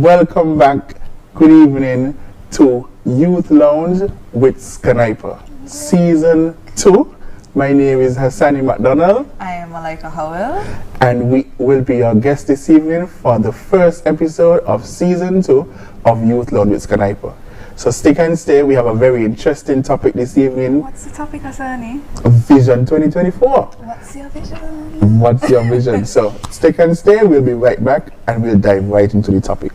welcome back. Good evening to Youth Lounge with SKNYPA, Season 2. My name is Hassani McDonald. I am Malaika Howell. And we will be your guest this evening for the first episode of Season 2 of Youth Lounge with SKNYPA. So stick and stay, we have a very interesting topic this evening. What's the topic, Hassani? Vision 2024. What's your vision? What's your vision? So stick and stay, we'll be right back and we'll dive right into the topic.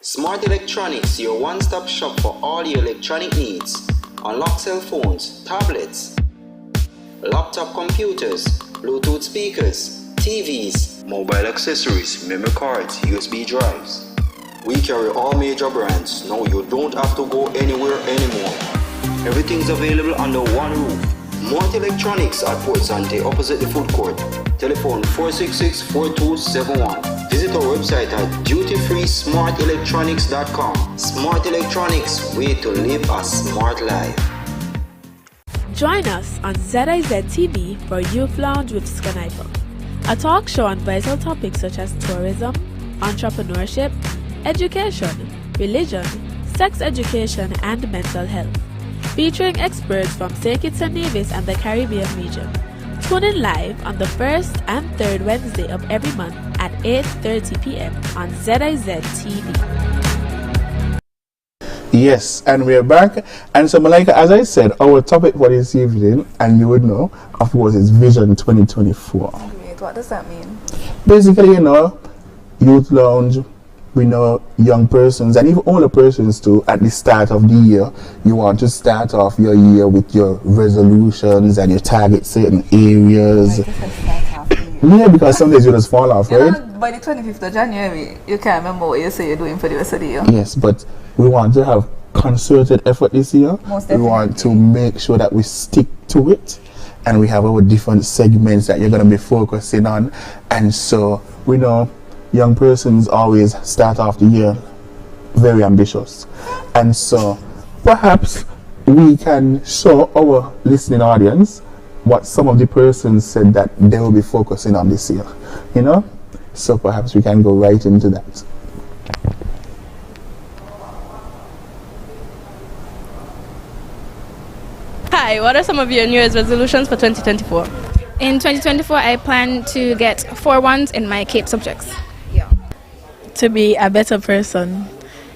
Smart Electronics, your one-stop shop for all your electronic needs. Unlock cell phones, tablets, laptop computers, Bluetooth speakers, TVs, mobile accessories, memory cards, USB drives. We carry all major brands. Now you don't have to go anywhere anymore. Everything's available under one roof. Smart Electronics at Port Sante opposite the food court. Telephone 466-4271. Visit our website at dutyfreesmartelectronics.com. Smart Electronics, way to live a smart life. Join us on ZIZ TV for Youth Lounge with SKNYPA, a talk show on vital topics such as tourism, entrepreneurship, education, religion, sex education, and mental health. Featuring experts from Kitts-Nevis and the Caribbean region. Tune in live on the first and third Wednesday of every month at 8:30 p.m. on ZIZ TV. Yes, and we're back. And so, Malaika, as I said, our topic for this evening, and you would know, of course, is Vision 2024. Great, what does that mean? Basically, Youth Lounge, we know young persons and even older persons too, at the start of the year, you want to start off your year with your resolutions and you target certain areas. Yeah, because some days you just fall off, right? By the 25th of January, you can't remember what you say you're doing for the rest of the year. Yes, but we want to have concerted effort this year. Most definitely. We want to make sure that we stick to it, and we have our different segments that you're going to be focusing on. And so we know young persons always start off the year very ambitious, and so perhaps we can show our listening audience what some of the persons said that they will be focusing on this year, so perhaps we can go right into that. Hi, what are some of your New Year's resolutions for 2024? In 2024, I plan to get 4 1s in my CAPE subjects. To be a better person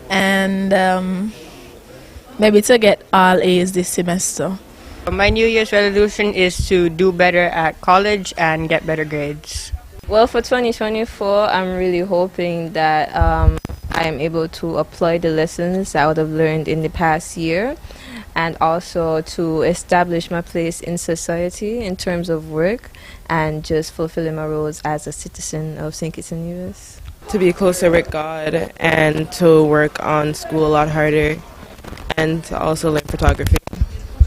and maybe to get all A's this semester. My New Year's resolution is to do better at college and get better grades. Well, for 2024, I'm really hoping that I am able to apply the lessons I would have learned in the past year, and also to establish my place in society in terms of work and just fulfilling my roles as a citizen of St. Kitts-Nevis. To be closer with God and to work on school a lot harder and to also learn photography.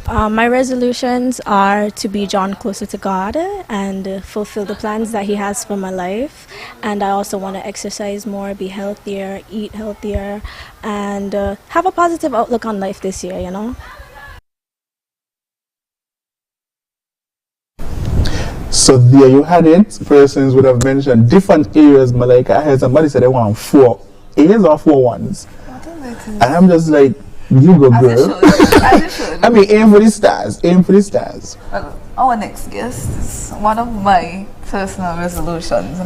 My resolutions are to be drawn closer to God and fulfill the plans that He has for my life. And I also want to exercise more, be healthier, eat healthier, and have a positive outlook on life this year, So there you had it. Persons would have mentioned different areas. Malaika, I heard somebody say they want 4 A's or 4 1s. And I'm just like, you go, girl. As you should. I mean, aim for the stars. Aim for the stars. Well, our next guest is one of my personal resolutions,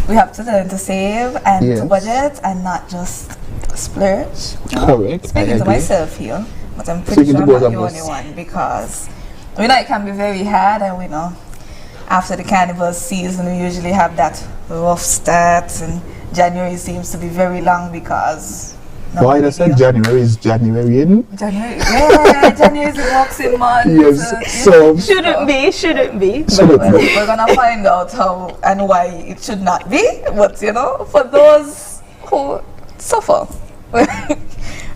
We have to learn to save and to budget and not just splurge. Correct. Speaking to myself here, but I'm pretty sure I'm not the only one, because it can be very hard, and we know after the carnival season we usually have that rough start, and January seems to be very long because why I said January is January in? January, yeah, January is the boxing month. Yes, so shouldn't be. We're gonna find out how and why it should not be. But for those who suffer,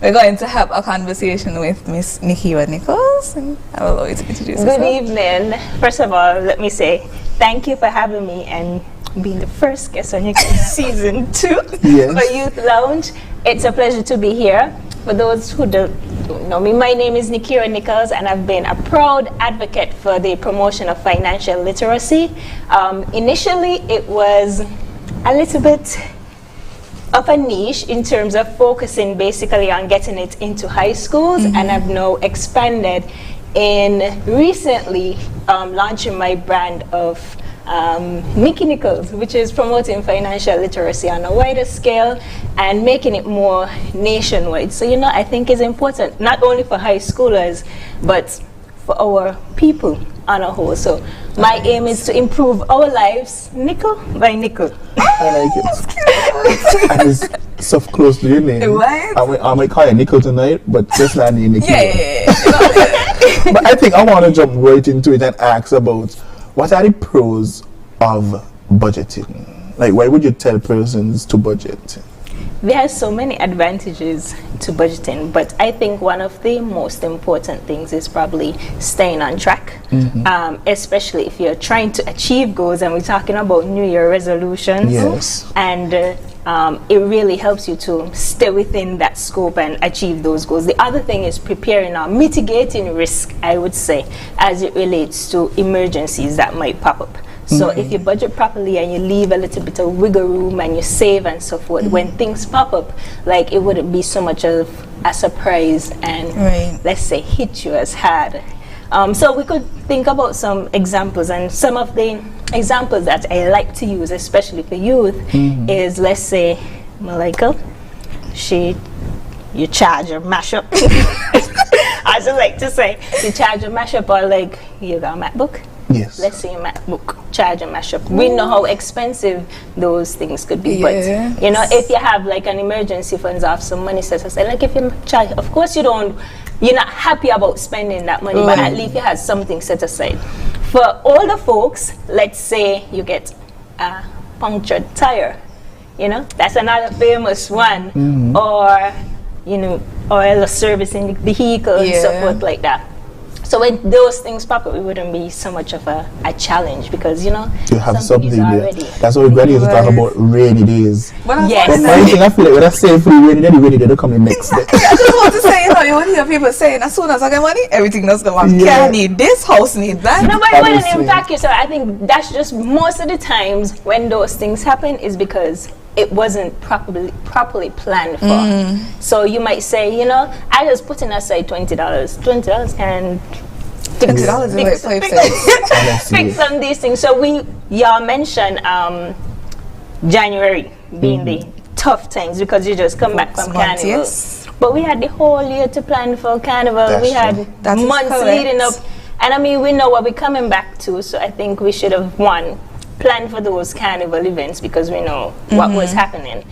We're going to have a conversation with Miss Nikiwa Nichols, and I will allow you to introduce yourself. Good evening. First of all, let me say thank you for having me and being the first guest on your season 2 for Youth Lounge. It's a pleasure to be here. For those who don't know me, my name is Nikiwa Nichols, and I've been a proud advocate for the promotion of financial literacy. Initially, it was a little bit of a niche in terms of focusing basically on getting it into high schools, and I've now expanded in recently launching my brand of Nikki Nichols, which is promoting financial literacy on a wider scale and making it more nationwide. So, I think it's important not only for high schoolers, but for our people on a whole. So my aim is to improve our lives nickel by nickel. I like it. And it's so close to your name. Right? I might call you Nickel tonight, but just not name Nickel. Yeah. But I think I want to jump right into it and ask about what are the pros of budgeting? Like, why would you tell persons to budget? There are so many advantages to budgeting, but I think one of the most important things is probably staying on track, especially if you're trying to achieve goals, and we're talking about New Year resolutions. Yes. And it really helps you to stay within that scope and achieve those goals. The other thing is preparing or mitigating risk, I would say, as it relates to emergencies that might pop up. So if you budget properly and you leave a little bit of wiggle room and you save and so forth, when things pop up, like, it wouldn't be so much of a surprise and let's say hit you as hard. So we could think about some examples, and some of the examples that I like to use, especially for youth, is, let's say, Malika, you charge or mash up. I just like to say, you charge or mash up, or like, you got a MacBook. Yes. Let's say MacBook, charge and mash up. We know how expensive those things could be, but if you have like an emergency funds off some money set aside, like if you charge, of course you're not happy about spending that money, but at least you have something set aside. For older folks, let's say you get a punctured tire, that's another famous one, or oil service in the vehicle and so forth like that. So when those things pop up, it wouldn't be so much of a challenge, because you have something there. That's what we're going to talk about, rainy days. But one thing I feel like when I say for rainy day, the rainy day don't come in next day. I just want to say, you want to hear people saying, as soon as I get money, everything does go on. Can need this, house need that. No, but it wouldn't impact you. So I think that's just most of the times when those things happen is because it wasn't properly planned for. So you might say, I just put in aside $20. $20 can fix some of these things. So y'all mentioned January being the tough times because you just come back from Carnival. Yes. But we had the whole year to plan for Carnival. We had months leading up. And I mean, we know what we're coming back to. So I think we should have, plan for those Carnival events because we know what was happening.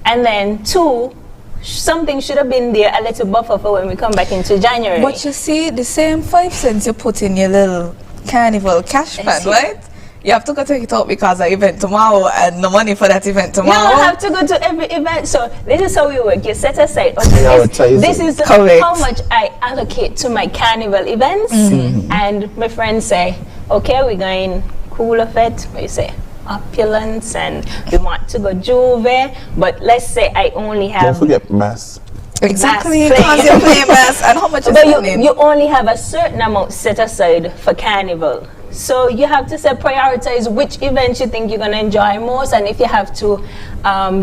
And then 2, something should have been there, a little buffer for when we come back into January. But you see, the same 5 cents you put in your little Carnival cash fund, right? You have to go take it out because of the event tomorrow and the money for that event tomorrow. You don't have to go to every event. So this is how we work. You set aside, this is how much I allocate to my Carnival events. And my friends say, okay, we're going Cooler Fete, we say opulence, and we want to go Juve, but let's say I only have... Don't forget mass. Exactly, because you're playing mass, and how much is but you only have a certain amount set aside for Carnival. So you have to say prioritize which events you think you're going to enjoy most, and if you have to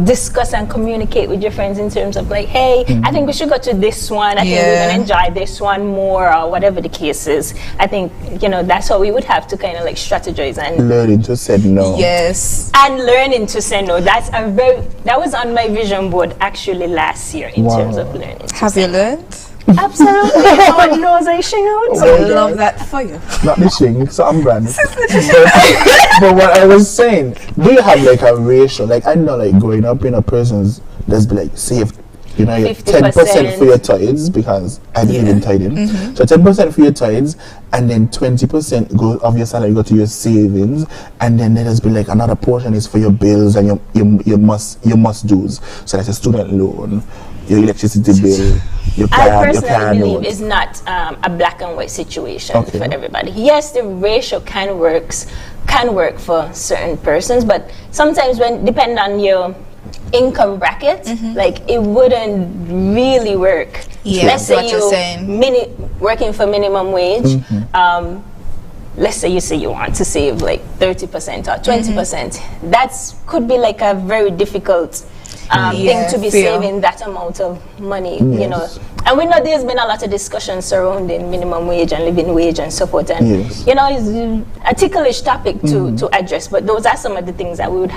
discuss and communicate with your friends in terms of like, hey, I think we should go to this one, I think we're going to enjoy this one more, or whatever the case is. I think, that's how we would have to kind of like strategize and learning to say no. Yes. And learning to say no. That was on my vision board actually last year in terms of learning. Have you learned? Absolutely. What knows I sing out? I love that for you. Not the sing, so I'm brand. But what I was saying, do you have like a ratio? Like, I know, like growing up in a person's, there's be like save You know, 10% for your tithes, because I believe in tithing. So 10% for your tithes, and then 20% of your salary go to your savings, and then there's be like another portion is for your bills and your must do's. So that's a student loan, your electricity bill, your car, I personally believe it's not a black and white situation for everybody. Yes, the ratio can work for certain persons, but sometimes when depending on your income bracket, like it wouldn't really work. Let's say you're working for minimum wage. Let's say you want to save like 30% or 20%. That's could be like a very difficult thing to be saving that amount of money, you know. And we know there's been a lot of discussion surrounding minimum wage and living wage and so forth. And you know, it's a ticklish topic to address, but those are some of the things that we would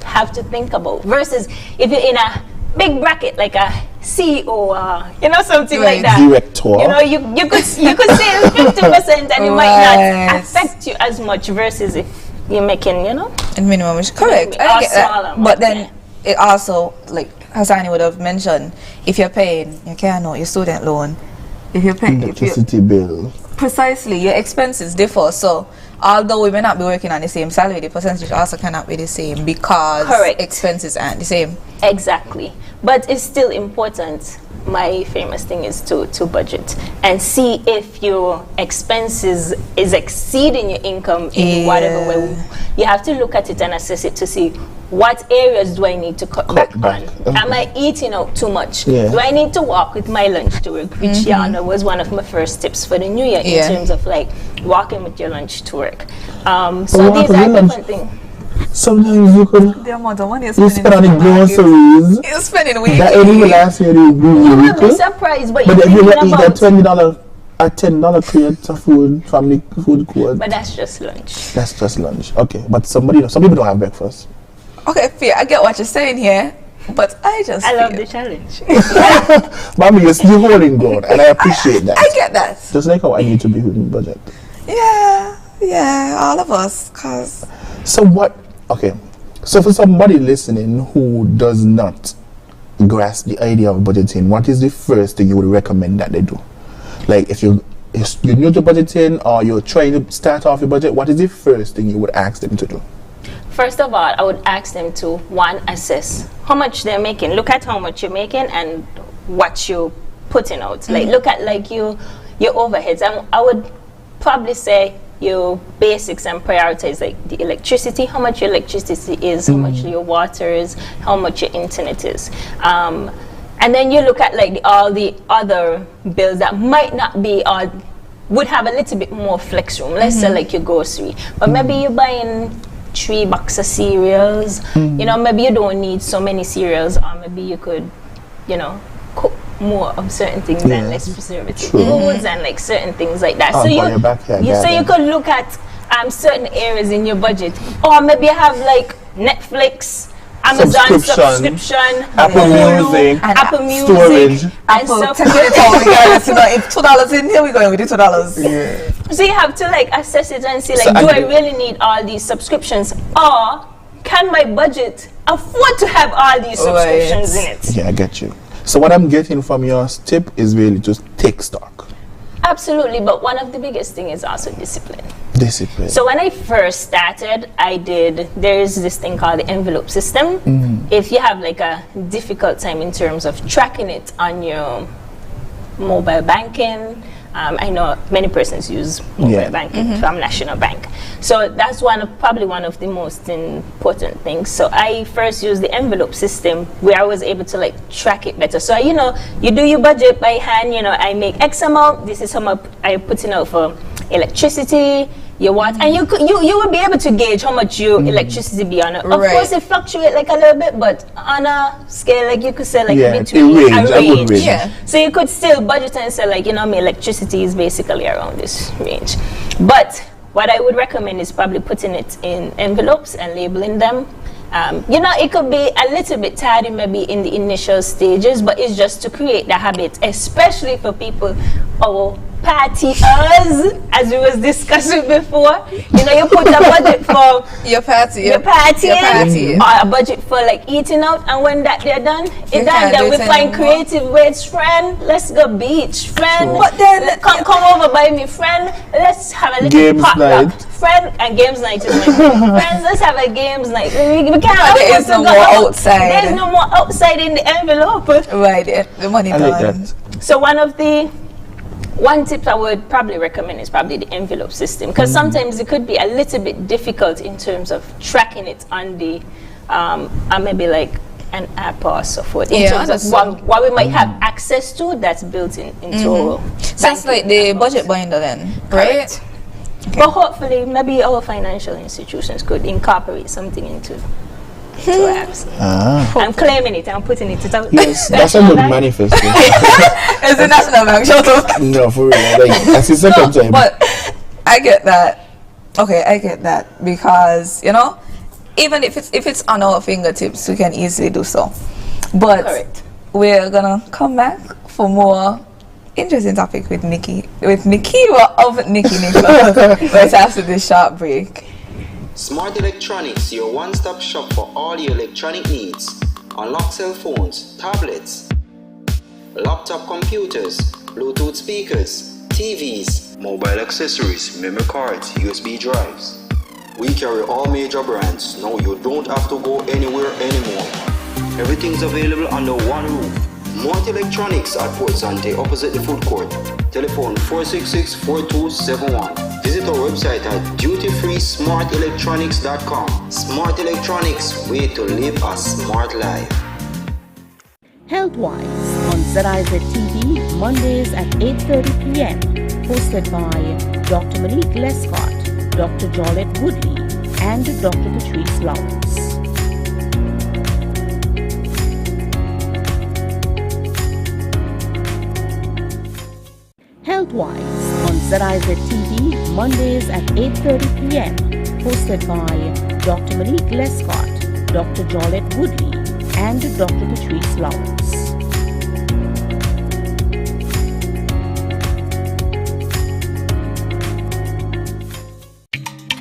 have to think about. Versus if you're in a big bracket like a CEO or you know, something like that, director, you know, you could save 50% and it might not affect you as much versus if you're making, you know, and minimum wage. Correct. I get that. But then it also, like Hassani would have mentioned, if you're paying your car note, your student loan, if you're paying electricity bill, precisely, your expenses differ. So although we may not be working on the same salary, the percentage also cannot be the same because expenses aren't the same. Exactly. But it's still important. My famous thing is to budget and see if your expenses is exceeding your income in whatever way. You have to look at it and assess it to see what areas do I need to cut back on. Am I eating out too much? Do I need to walk with my lunch to work? Which was one of my first tips for the new year in terms of like walking with your lunch to work. So these are different things. Sometimes you could the amount of money you spend on the groceries. You're spending weekly. That ain't even last year. You will be surprised, but if you eat a $10 crate of food from the food court. But that's just lunch. That's just lunch. Okay, but some people don't have breakfast. Okay, Fia, I get what you're saying here, but I love the challenge. Mommy, you're holding ground, and I appreciate that. I get that. Just like how I need to be within budget. Yeah, all of us, cause. So what? Okay, so for somebody listening who does not grasp the idea of budgeting, what is the first thing you would recommend that they do? Like if you're new to budgeting or you're trying to start off your budget, what is the first thing you would ask them to do? First of all, I would ask them to, one, assess how much they're making. Look at how much you're making and what you're putting out. Like look at like your overheads. And I would probably say your basics and prioritize like the electricity, how much your electricity is, how much your water is, how much your internet is. And then you look at like all the other bills that might not be or would have a little bit more flex room. Let's say like your grocery, but maybe you're buying 3 boxes of cereals. You know, maybe you don't need so many cereals, or maybe you could, you know, cook more of certain things and less preservative foods and like certain things like that. So you could look at certain areas in your budget, or maybe you have like Netflix, Amazon subscription, Apple Music, Apple Music, storage, and stuff. It's $2 in here. We're going with the $2. So you have to like assess it and see like, do I really need all these subscriptions, or can my budget afford to have all these subscriptions in it? Yeah, I get you. So what I'm getting from your tip is really just take stock. Absolutely, but one of the biggest thing is also discipline. Discipline. So when I first started, there is this thing called the envelope system. If you have like a difficult time in terms of tracking it on your mobile banking, I know many persons use mobile banking from National Bank. So that's probably one of the most important things. So I first used the envelope system where I was able to like track it better. So, you know, you do your budget by hand, you know, I make X amount, this is how much I putting out for electricity, your water, and you would be able to gauge how much your electricity be on it. Of course it fluctuates like a little bit, but on a scale like you could say like between a range. So you could still budget and say like, you know, my electricity is basically around this range. But what I would recommend is probably putting it in envelopes and labeling them. You know, it could be a little bit tidy maybe in the initial stages, but it's just to create the habit, especially for people partiers, as we was discussing before. You know, you put a budget for your party, or a budget for like eating out, and when that they're done, then we find creative ways. Friend, let's go beach. Friend, but then come over by me. Friend, let's have a little potluck. Friend, and games night is my friends. Let's have a games night. We can't. There is no more outside. There's no more outside in the envelope. Right, the money done. So one tip I would probably recommend is probably the envelope system, because sometimes it could be a little bit difficult in terms of tracking it on the maybe like an app or so forth. In terms of what we might have access to that's built into. Sounds like the budget binder then, right? Okay. But hopefully, maybe our financial institutions could incorporate something into apps. I'm claiming it. I'm putting it out. Yes, that's a good manifesto. It's the National Bank. Shut up. No, for real. Like, that's the second time. But I get that. Okay, I get that, because you know, even if it's on our fingertips, we can easily do so. But we're gonna come back for more interesting topic with Nikki of Nikki Nichols right after this short break. Smart Electronics, your one-stop shop for all your electronic needs. Unlock cell phones, tablets, laptop computers, Bluetooth speakers, TVs, mobile accessories, memory cards, USB drives. We carry all major brands. Now you don't have to go anywhere anymore. Everything's available under one roof. Smart Electronics at Port Sante, opposite the food court. Telephone 466-4271. Visit our website at dutyfreesmartelectronics.com. Smart Electronics, way to live a smart life. Healthwise on ZIZ TV, Mondays at 8:30 p.m. Hosted by Dr. Malik Lescott, Dr. Jolette Woodley, and Dr. Patrice Lawrence. Healthwise on ZIZ TV, Mondays at 8:30 p.m. Hosted by Dr. Malik Lescott, Dr. Jolette Woodley, and Dr. Patrice Lawrence.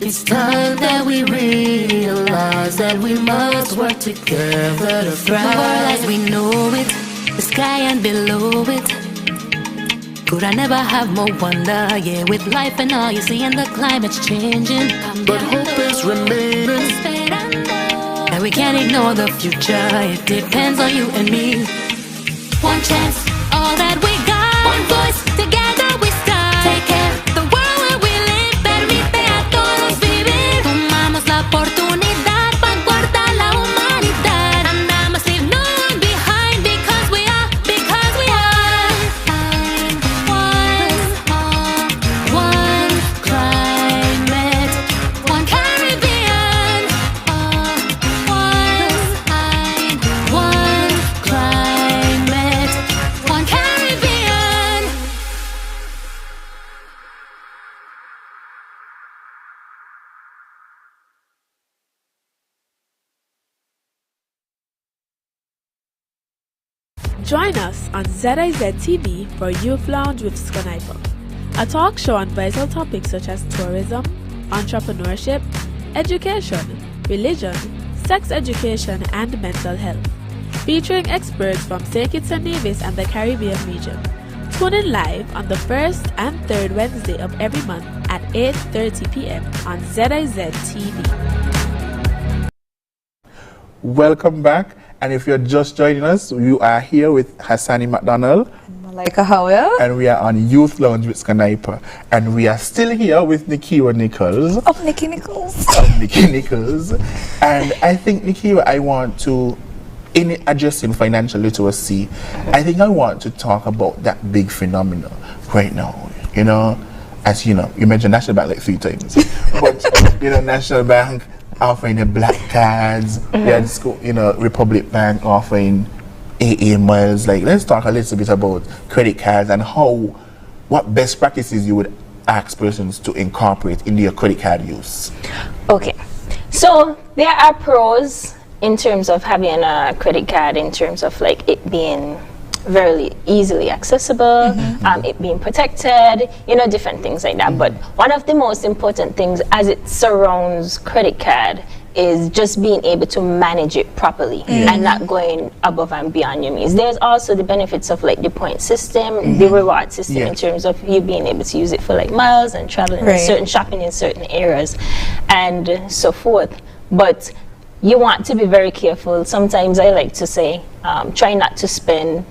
It's time that we realize that we must work together to thrive. The world as we know it, the sky and below it. Could I never have more wonder? Yeah, with life and all you see and the climate's changing, but hope is remaining. And we can't ignore the future. It depends on you and me. One chance, all that we got. One voice, together we start. Take care, the world where we live. Permite a todos vivir. Tomamos la oportunidad para guardar la humanidad. And I must leave no one behind because we are. One climate, one Caribbean. One climate, one Caribbean. Join us on ZIZ TV for Youth Lounge with SKNYPA, a talk show on vital topics such as tourism, entrepreneurship, education, religion, sex education, and mental health, featuring experts from Kitts-Nevis and the Caribbean region. Tune in live on the first and third Wednesday of every month at 8:30 p.m. on ZIZ TV. Welcome back, and if you're just joining us, you are here with Hassani McDonald Malika Howell, and we are on Youth Lounge with SKNYPA, and we are still here with Nikiwa Nichols of Nikki Nichols. And I think, Nikiwa, I want to, in addressing financial literacy, I think I want to talk about that big phenomenon right now. You know, as you know, you mentioned National Bank like 3 times, but you know, National Bank offering the black cards, Republic Bank offering AA miles. Like, let's talk a little bit about credit cards and what best practices you would ask persons to incorporate into your credit card use. Okay, so there are pros in terms of having a credit card, in terms of like it being very easily accessible, it being protected, different things like that. But one of the most important things as it surrounds credit card is just being able to manage it properly and not going above and beyond your means. There's also the benefits of like the point system, the reward system in terms of you being able to use it for like miles and traveling in certain shopping in certain areas and so forth. But you want to be very careful. Sometimes I like to say, try not to spend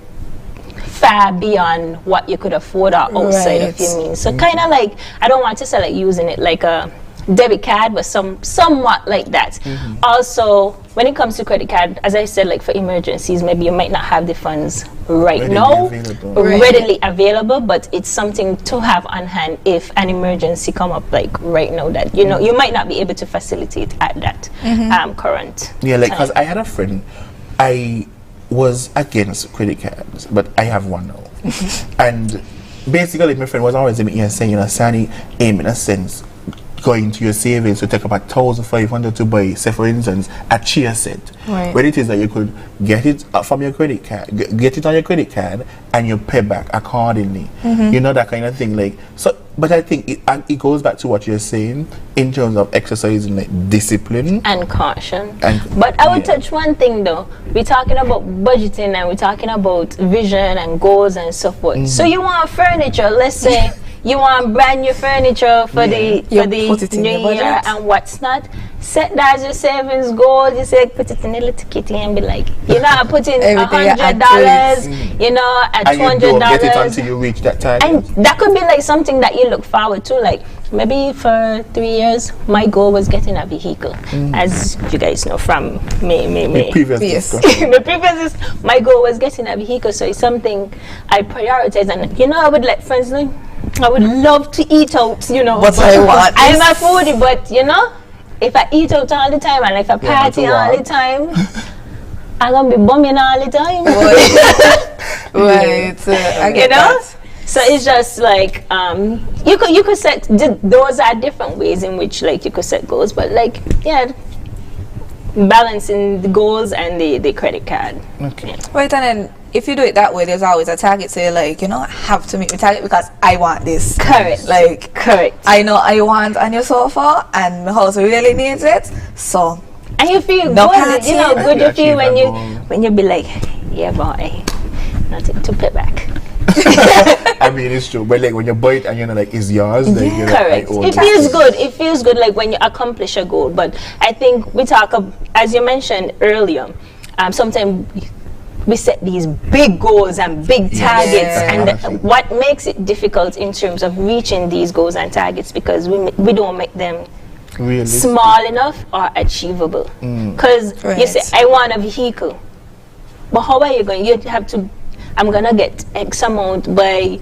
far beyond what you could afford or outside of your means. So kind of like, I don't want to say like using it like a debit card, but somewhat like that. Also, when it comes to credit card, as I said, like for emergencies, maybe you might not have the funds readily available, but it's something to have on hand if an emergency come up like right now that you might not be able to facilitate at that current like because I had a friend, I was against credit cards, but I have one now. And basically my friend was always saying, Sani, aim in a sense going to your savings to take about 1,500 to buy, say for instance, a chair set. Where it is that you could get it from your credit card, get it on your credit card, and you pay back accordingly. That kind of thing. Like so, but I think it goes back to what you're saying in terms of exercising like discipline and caution. But I would touch one thing though. We're talking about budgeting and we're talking about vision and goals and so forth. So you want furniture, let's say. You want brand new furniture for the new year and what's not. Set that as your savings goal. You say put it in a little kitty and be like, put in $100, at $200. Get it until you reach that time. And that could be like something that you look forward to. Like maybe for 3 years, my goal was getting a vehicle. As you guys know from my previous my goal was getting a vehicle. So it's something I prioritize, and I would let friends know. I would love to eat out, But I'm a foodie, but if I eat out all the time and if I party all the time, I'm gonna be bumming all the time. I get that. So it's just like you could set those are different ways in which like you could set goals, but like balancing the goals and the credit card. Right, and then if you do it that way, there's always a target. So you're like, I have to meet the target because I want this. Correct. I know I want a new sofa and my house really needs it. So and you feel good. Good you feel when you be like, yeah, boy, nothing to pay back. I mean, it's true, but like when you buy it and you're like, it's yours. Like, correct. It feels good. It feels good, like when you accomplish a goal. But I think we talk, as you mentioned earlier, sometimes we set these big goals and big targets, and what makes it difficult in terms of reaching these goals and targets because we don't make them small enough or achievable. Because you say, I want a vehicle, but how are you going? You have to. I'm gonna get X amount by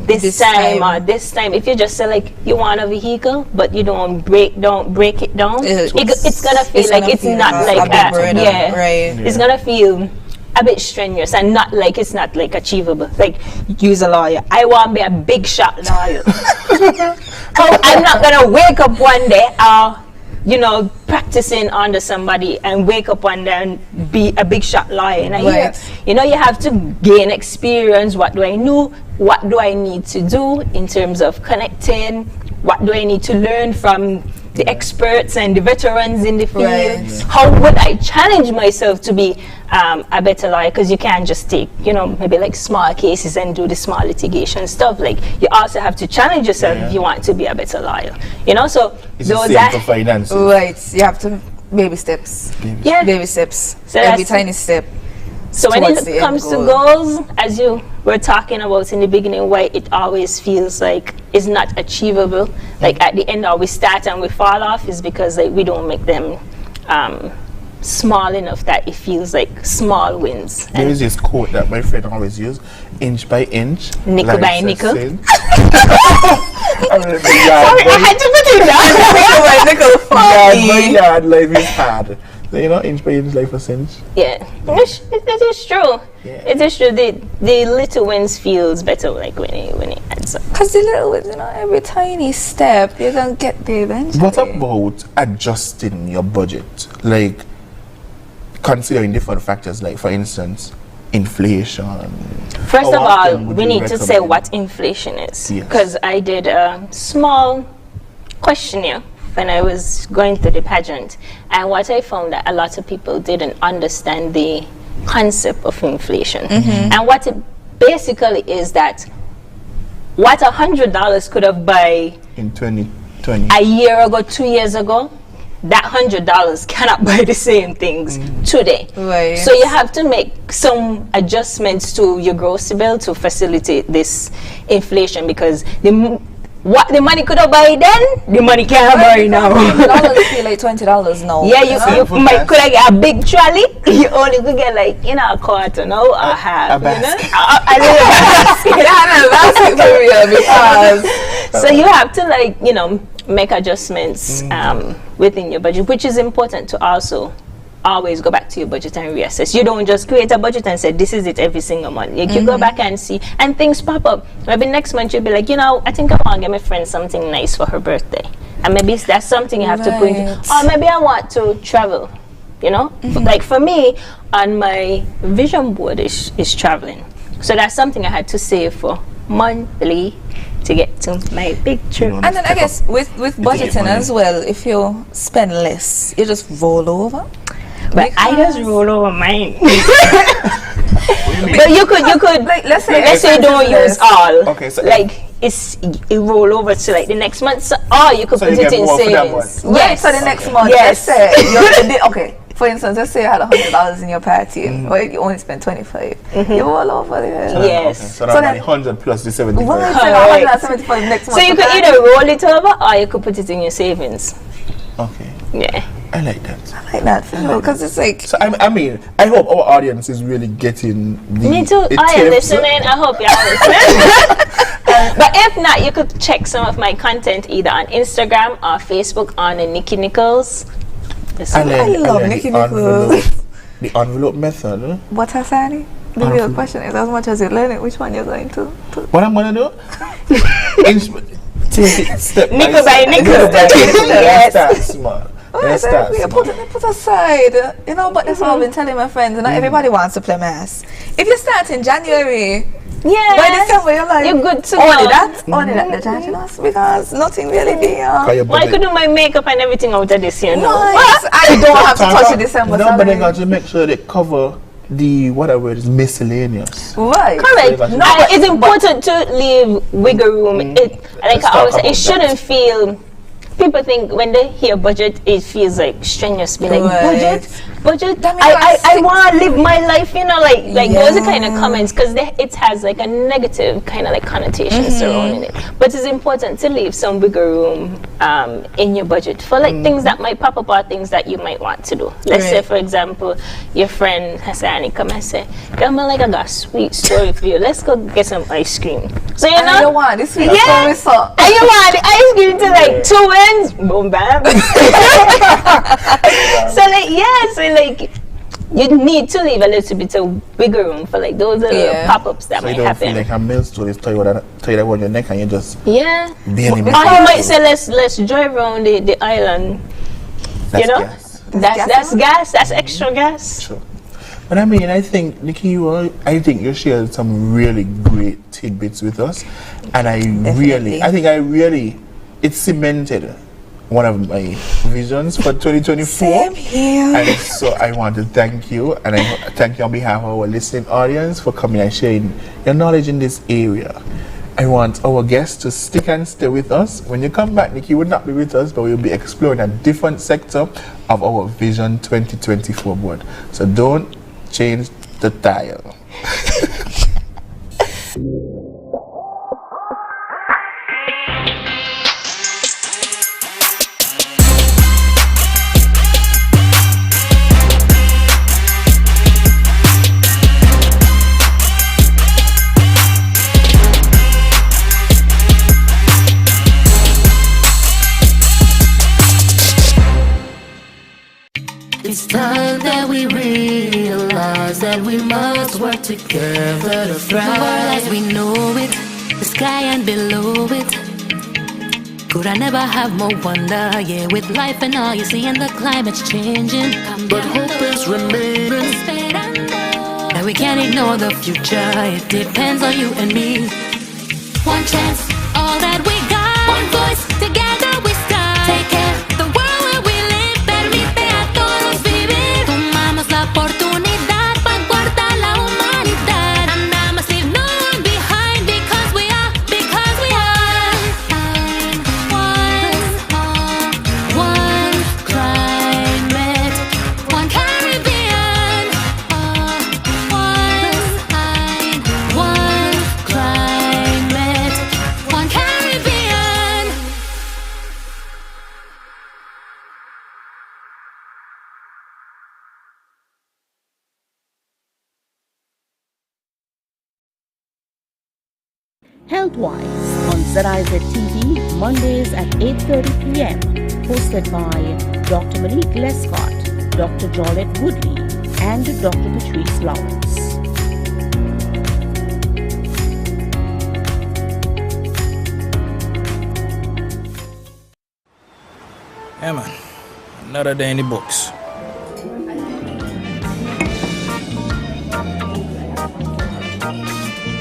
this time or this time. If you just say like you want a vehicle, but you don't break it down, it's gonna feel like it's not like it's gonna feel a bit strenuous and not like it's not like achievable. Like use a lawyer. I want to be a big shot lawyer. I'm not gonna wake up one day practicing under somebody and wake up one day and be a big shot lawyer in a year. You have to gain experience. What do I know? What do I need to do in terms of connecting? What do I need to learn from the experts and the veterans in the field? How would I challenge myself to be a better lawyer? Because you can't just take, maybe like small cases and do the small litigation stuff. Like you also have to challenge yourself if you want to be a better lawyer. So it's those are for finances. Right. You have to baby steps. Baby steps. So every tiny step. So when it comes to goals, as you were talking about in the beginning, why it always feels like it's not achievable. Like at the end, we start and we fall off is because like we don't make them small enough that it feels like small wins. There is this quote that my friend always uses: inch by inch, nickel by nickel. Sorry, I had to put it down. Nickel by nickel. My yard life is hard. So, inch by inch, life a cinch. Yeah, it is true. It is true. The little wins feels better, like when it adds up. Because the little wins, every tiny step, you're gonna get there eventually. What about adjusting your budget? Like considering different factors. Like for instance, inflation? First of all, we need to say what inflation is, because I did a small questionnaire when I was going through the pageant, and what I found that a lot of people didn't understand the concept of inflation. And what it basically is that what $100 could have buy in 2020 a year ago, 2 years ago, that $100 cannot buy the same things today. Right. So you have to make some adjustments to your grocery bill to facilitate this inflation, because what the money could have buy then, the money can't buy now. $20 feel like $20 now. Yeah, you might could have get a big trolley. You only could get like a quarter now, a half. A basket. Because so you have to make adjustments within your budget, which is important to also always go back to your budget and reassess. You don't just create a budget and say this is it every single month. You go back and see, and things pop up. Maybe next month you'll be like, I think I want to get my friend something nice for her birthday, and maybe that's something you have to put into. Or maybe I want to travel. Like for me, on my vision board is traveling, so that's something I had to save for monthly to get to my big trip. And then I guess with budgeting as well, if you spend less, you just roll over. But I just roll over mine. But you could like let's say you don't use all. Okay, so it roll over to like the next month, or you could put it in savings. Yes, so the next month. Yes. Let's say okay. For instance, let's say you had $100 in your party, or you only spent $25. You roll over there. Yes. Okay. So that's 100 plus the 75. Right, so 175 next month. So you could either roll it over, or you could put it in your savings. Okay. Yeah. I like that. I like that because it's like. So I mean, I hope our audience is really getting the. Me too. I am listening. I hope you're listening. But if not, you could check some of my content either on Instagram or Facebook on Nikki Nichols. I love Nikki Nichols. The envelope method. Huh? What has Annie? The real question is, as much as you learn it, which one you're going to? What I'm going to do? Take it step nickel by nickel. Yes. That's smart. Put aside, but that's what I've been telling my friends. Not everybody wants to play mass. If you start in January, by December you're like, you're good to only that they're charging us because nothing really there. Well, I could do my makeup and everything out of this year. I don't have to touch it December. No, but they got to make sure they cover the whatever it is miscellaneous. Right. Correct. It's important to leave wiggle room. Like I always say, it shouldn't feel. People think when they hear budget, it feels like strenuous. Be like, budget. I want to live my life, like those are kind of comments because it has like a negative kind of like connotation surrounding it. But it's important to leave some wiggle room in your budget for like things that might pop up or things that you might want to do. Let's say, for example, your friend Hassani come and say, "Come on, like I got a sweet story for you. Let's go get some ice cream." So you want this sweet story, so and you want the ice cream to like 2 ends, boom bam. So you need to leave a little bit of wiggle room for like those little pop-ups that might happen. So you don't feel like a mill story tell you that on your neck and you just or you might say let's drive around the island. That's gas. That's extra gas. Sure. But I mean, I think Nikki, you shared some really great tidbits with us, and it cemented one of my visions for 2024. Same here. And so I want to thank you, and I thank you on behalf of our listening audience for coming and sharing your knowledge in this area. I want our guests to stick and stay with us. When you come back, Nikki will not be with us, but we'll be exploring a different sector of our Vision 2024 board. So don't change the dial. It's time that we realize that we must work together to thrive. The world as we know it, the sky and below it. Could I never have more wonder? Yeah, with life and all you see and the climate's changing. But hope is remaining. That we can't ignore the future. It depends on you and me. One chance, all that we got. One voice, together we stand. Take care, the world where we live. Permite a todos vivir. Tomamos la oportunidad para guardar la humanidad. And I must leave no one behind because we are one climate, one Caribbean. One climate, one Caribbean. Healthwise on ZIZ TV, Mondays at 8:30 p.m. Hosted by Dr. Monique Lescott, Dr. Jolette Woodley, and Dr. Patrice Lawrence. Yeah, man. Another day in the books.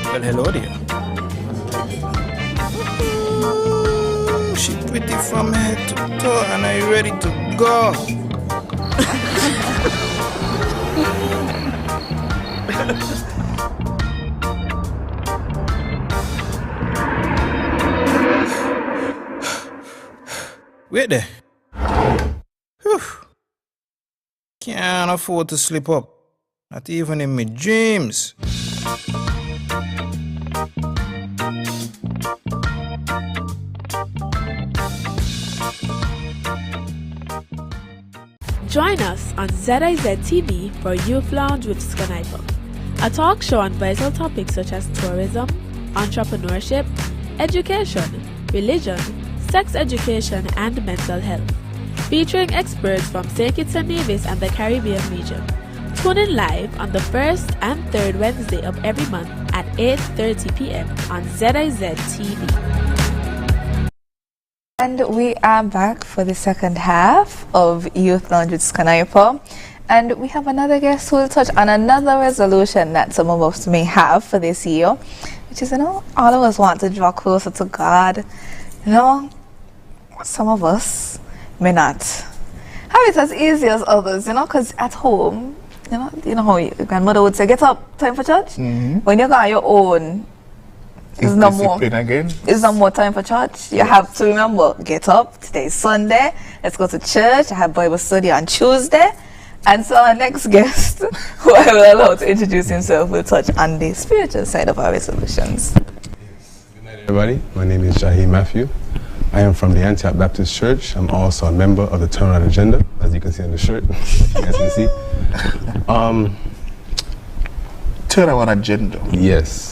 Well, hello there. Ooh, she pretty from head to toe, and are you ready to go? Wait there. Whew. Can't afford to slip up. Not even in my dreams. Join us on ZIZ TV for Youth Lounge with SKNYPA, a talk show on vital topics such as tourism, entrepreneurship, education, religion, sex education, and mental health, featuring experts from Kitts-Nevis and the Caribbean region. Tune in live on the first and third Wednesday of every month at 8:30 p.m. on ZIZ TV. And we are back for the second half of Youth Lounge with SKNYPA. And we have another guest who will touch on another resolution that some of us may have for this year, which is, all of us want to draw closer to God. Some of us may not have it as easy as others, because at home, you know how your grandmother would say, get up, time for church? Mm-hmm. When you got your own, it's no more time for church. You have to remember, get up, today's Sunday, let's go to church. I have Bible study on Tuesday. And so our next guest, who I will allow to introduce himself, will touch on the spiritual side of our resolutions. Good night, everybody. My name is Jaheem Matthew. I am from the Antioch Baptist Church. I'm also a member of the Turnaround Agenda, as you can see on the shirt. You guys can see. Turnaround Agenda. Yes.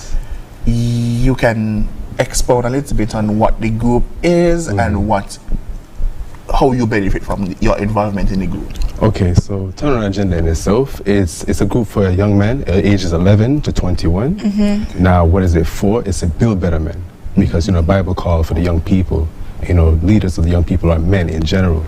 You can expound a little bit on what the group is and how you benefit from your involvement in the group. Okay, so Turnaround Agenda in itself it's a group for young men ages 11 to 21. Mm-hmm. Now, what is it for? It's to build better men, because the Bible calls for the young people. Leaders of the young people are men in general.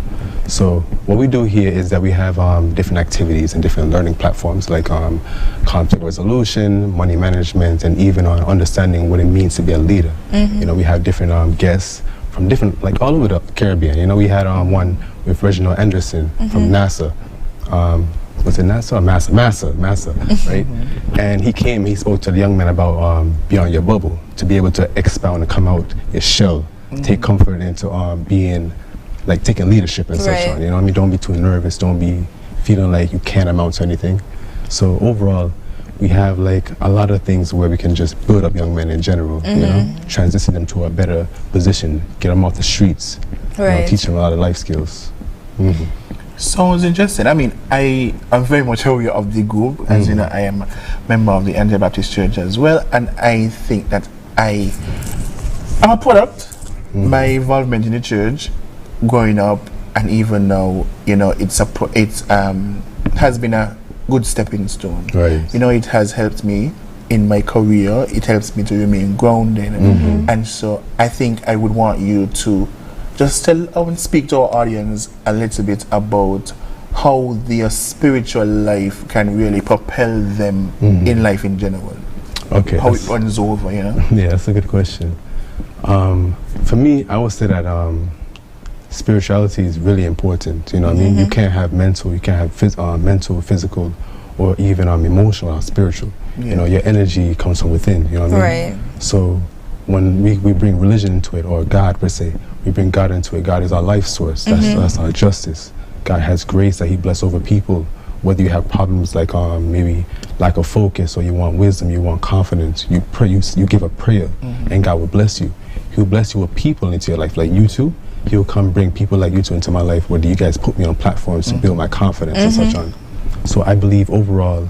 So what we do here is that we have different activities and different learning platforms like conflict resolution, money management, and even understanding what it means to be a leader. Mm-hmm. We have different guests from different, all over the Caribbean. We had one with Reginald Anderson from NASA. Was it NASA or Massa, right? And he spoke to the young men about beyond your bubble, to be able to expound and come out your shell, take comfort into being, taking leadership and such on. Don't be too nervous, don't be feeling like you can't amount to anything. So overall, we have a lot of things where we can just build up young men in general, transition them to a better position, get them off the streets, teach them a lot of life skills. Sounds interesting. I am very much aware of the group, as I am a member of the Antioch Baptist Church as well, and I think that I'm a product. My involvement in the church, growing up, and even now, it's has been a good stepping stone. Right. It has helped me in my career. It helps me to remain grounded, and so I think I would want you to just speak to our audience a little bit about how their spiritual life can really propel them in life in general. Okay. How it runs over, you know? Yeah, that's a good question. For me, I would say that spirituality is really important. You know what I mean? You can't have mental, you can't have mental, physical, or even emotional or spiritual. Yeah. You know, your energy comes from within, you know what I mean? Right. So when we bring religion into it, or God per se, we bring God into it. God is our life source. That's our justice. God has grace that he bless over people. Whether you have problems like maybe lack of focus, or you want wisdom, you want confidence, you pray, you give a prayer, and God will bless you. He'll bless you with people into your life, like you two. He'll come bring people like you two into my life, whether you guys put me on platforms to build my confidence and such on. So I believe overall,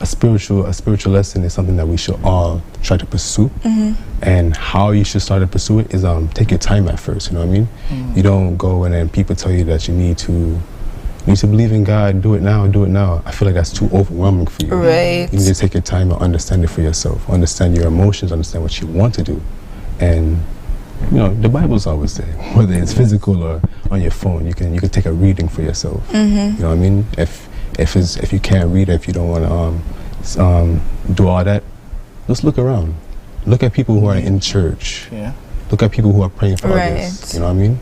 a spiritual lesson is something that we should all try to pursue. And how you should start to pursue it is take your time at first. You know what I mean? You don't go and then people tell you that you need to believe in God, do it now. I feel like that's too overwhelming for you. Right. You need to take your time and understand it for yourself. Understand your emotions, understand what you want to do. And you know, the Bible's always there. Whether it's physical or on your phone, you can take a reading for yourself. You know what I mean? If you can't read, if you don't want to do all that, just look around. Look at people who are in church. Yeah. Look at people who are praying for others. You know what I mean?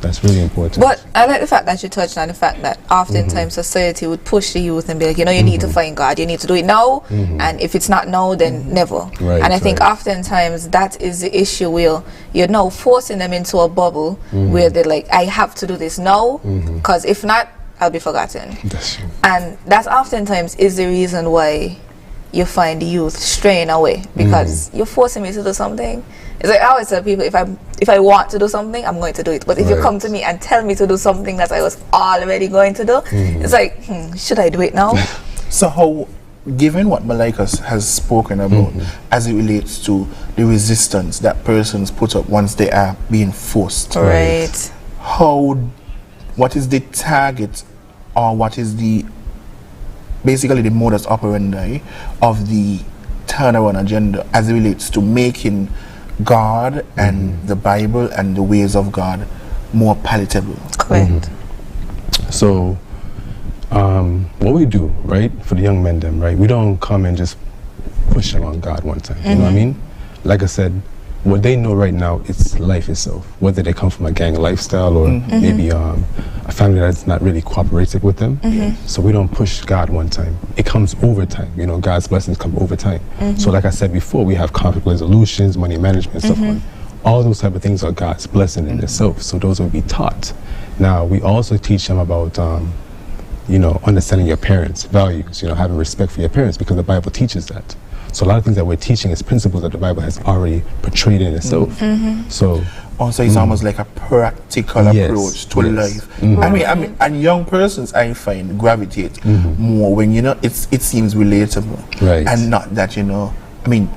That's really important. But I like the fact that you touched on the fact that oftentimes society would push the youth and be like, you know, you need to find God, you need to do it now, and if it's not now, then never. Right, and I think oftentimes that is the issue where you're now forcing them into a bubble where they're like, I have to do this now, because if not, I'll be forgotten. That's true. And that oftentimes is the reason why you find the youth straying away, because you're forcing me to do something. It's like I always tell people, if I want to do something, I'm going to do it. But if you come to me and tell me to do something that I was already going to do, it's like, should I do it now? So how, given what Malika has spoken about as it relates to the resistance that persons put up once they are being forced, right? What is the target, or what is basically the modus operandi of the turnaround agenda as it relates to making God and the Bible and the ways of God more palatable? Correct. So what we do, right, for the young men them, right, we don't come and just push them on God one time. You know what I mean? Like I said, what they know right now is life itself, whether they come from a gang lifestyle or maybe a family that's not really cooperative with them. So we don't push God one time. It comes over time. You know, God's blessings come over time. So like I said before, we have conflict resolutions, money management, stuff like that. All those type of things are God's blessing in itself. So those will be taught. Now, we also teach them about, you know, understanding your parents' values, you know, having respect for your parents, because the Bible teaches that. So a lot of things that we're teaching is principles that the Bible has already portrayed in itself. So also it's almost like a practical approach to life. I mean, and young persons, I find, gravitate more when, you know, it seems relatable, and not that, you know, I mean,